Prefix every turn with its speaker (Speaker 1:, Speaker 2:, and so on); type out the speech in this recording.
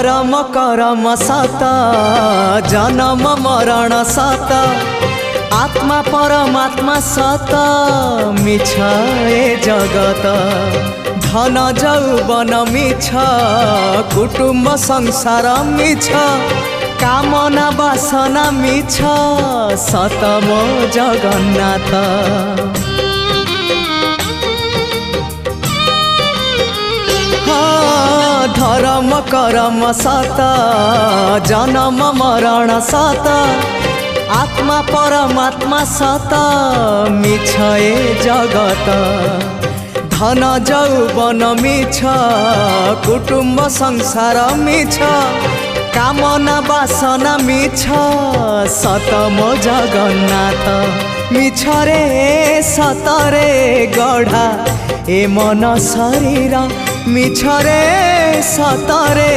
Speaker 1: धर्म करम सत जन्म मरण सत आत्मा परमात्मा सत मिछ ए जगत धन जौवन मिछ कुटुम्ब संसार मिछ कामना वासना मिछ सत मो जगन्नाथ। धर्म करम सत जन्म मरण सत आत्मा परमात्मा सत मिछ ए जगत धन जौवन मिछ कुटुम्ब संसार मिछ कामना वासना मिछ सत मो जगन्नाथ। मिछ रे सत रे गढ़ा ए मन शरीर मिछ रे सत रे।